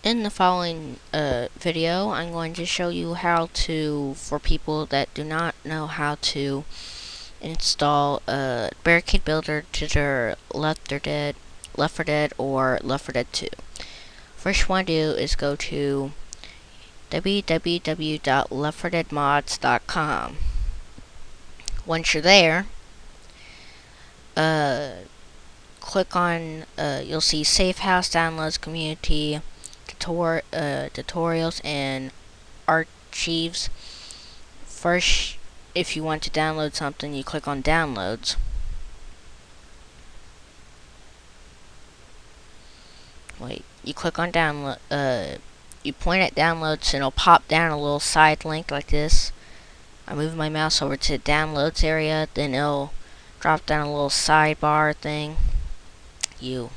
In the following video, I'm going to show you how to, for people that do not know how to install a barricade builder to their Left 4 Dead or Left 4 Dead 2. First you want to do is go to www.left4deadmods.com. Once you're there, click on, you'll see Safe House, Downloads, Community, tutorials, and archives. First, if you want to download something, you click on Downloads. You click on Download, you point at Downloads and it'll pop down a little side link like this. I move my mouse over to the Downloads area, then it'll drop down a little sidebar thing. You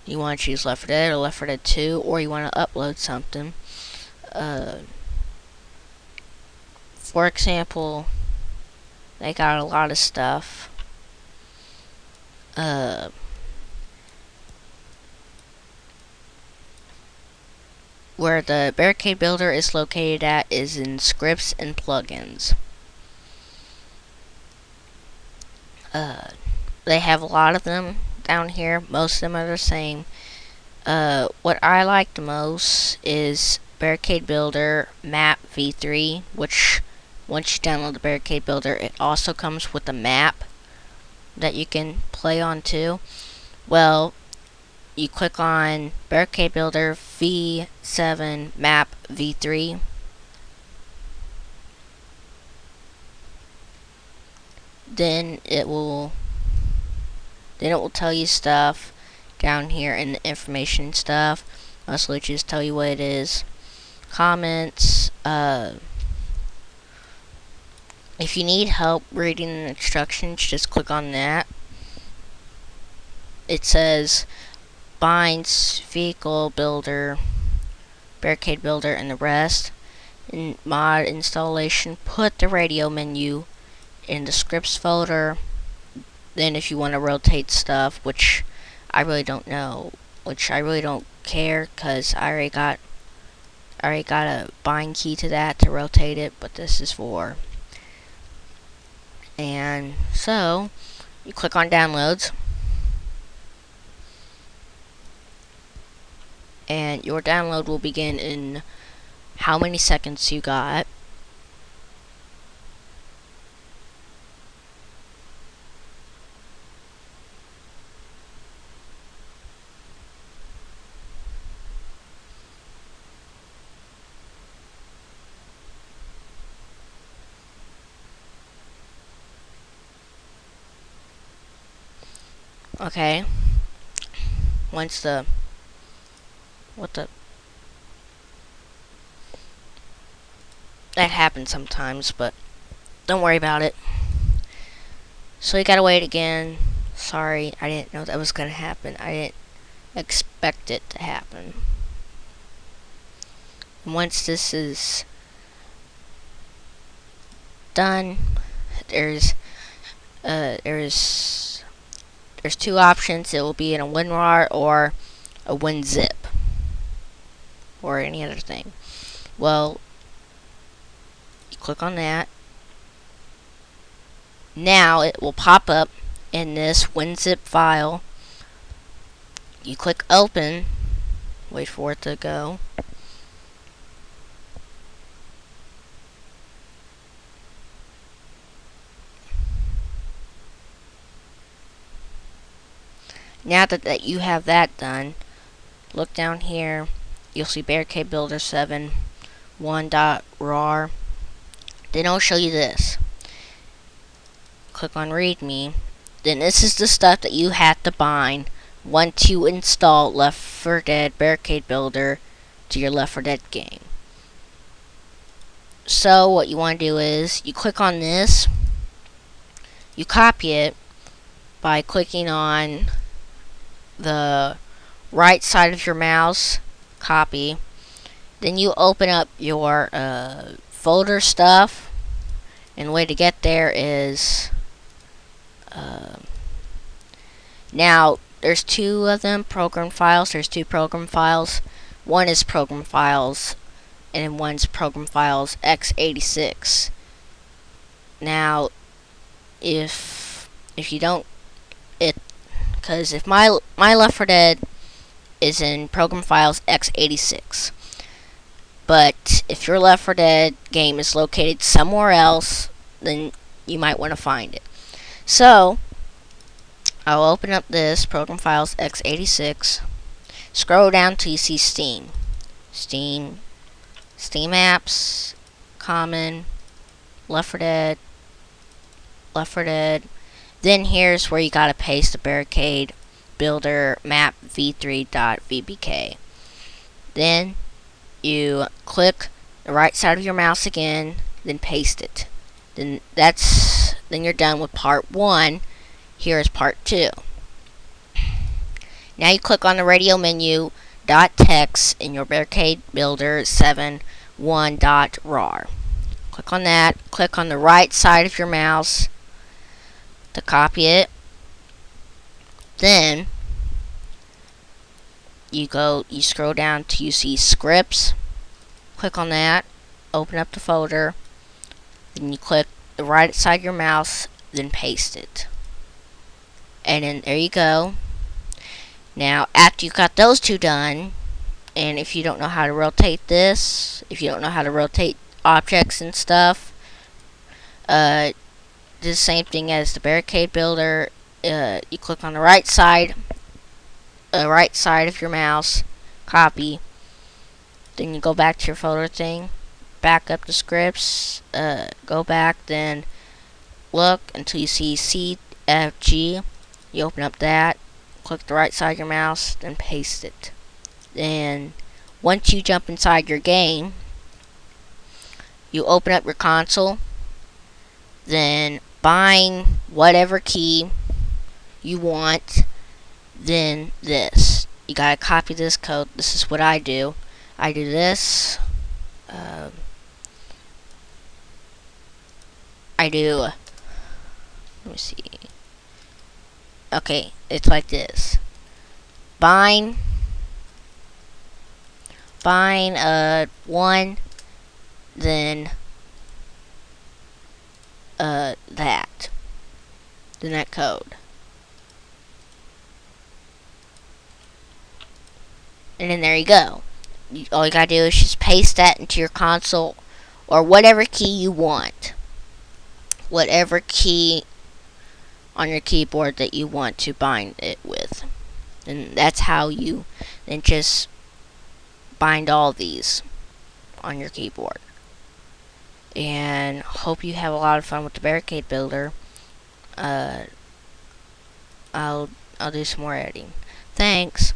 want to choose Left 4 Dead or Left 4 Dead 2, or you want to upload something. For example, they got a lot of stuff. Where the barricade builder is located at is in scripts and plugins. They have a lot of them down here. Most of them are the same. What I like the most is barricade builder map v3, which once you download the barricade builder, it also comes with a map that you can play on too. Well, you click on barricade builder v7 map v3. Then it will tell you stuff down here in the information stuff. Mostly just tell you what it is. Comments. If you need help reading the instructions, just click on that. It says binds, vehicle builder, barricade builder, and the rest. In mod installation, put the radio menu in the scripts folder. Then if you want to rotate stuff, which I really don't know, which I really don't care, because I already got a bind key to that to rotate it, but this is for. And so you click on downloads, and your download will begin in how many seconds you got. Okay. Once that happens sometimes, but don't worry about it. So you gotta wait again. Sorry, I didn't know that was gonna happen. I didn't expect it to happen. And once this is done, there's two options. It will be in a WinRAR or a WinZip or any other thing. Well, you click on that. Now it will pop up in this WinZip file. You click open, wait for it to go. Now that you have that done, look down here. You'll see barricade builder 7 1.rar. Then it'll show you this. Click on readme. Then this is the stuff that you have to bind once you install Left 4 Dead barricade builder to your Left 4 Dead game. So what you want to do is you click on this. You copy it by clicking on the right side of your mouse, copy. Then you open up your folder stuff, and the way to get there is now there's two of them, program files. There's two program files. one is program files, and one's program files x86. Now, if you don't, because if my Left 4 Dead is in program files x86, but if your Left 4 Dead game is located somewhere else, then you might want to find it. So I'll open up this program files x86. Scroll down till you see Steam, Steam apps, common, Left 4 Dead, Left 4 Dead. Then here's where you gotta paste the barricade builder map v3.vbk. Then you click the right side of your mouse again, then paste it. Then you're done with part 1. Here is part 2. Now you click on the radio menu .text in your barricade builder 7.1.rar. Click on that. Click on the right side of your mouse to copy it. Then you scroll down till you see scripts. Click on that. Open up the folder. Then you click the right side of your mouse, then paste it. And then there you go. Now, after you got those two done, and if you don't know how to rotate this, if you don't know how to rotate objects and stuff, do the same thing as the barricade builder. You click on the right side of your mouse, copy. Then you go back to your folder thing, back up the scripts, go back, then look until you see CFG. You open up that, click the right side of your mouse, then paste it. Then once you jump inside your game, you open up your console, then bind whatever key you want, then this. You gotta copy this code. This is what I do. I do this. Let me see. Okay, it's like this. Bind 1, then that code. And then there you go. All you gotta do is just paste that into your console, or whatever key you want. Whatever key on your keyboard that you want to bind it with. And that's how you then just bind all these on your keyboard. And hope you have a lot of fun with the barricade builder. I'll do some more editing. Thanks.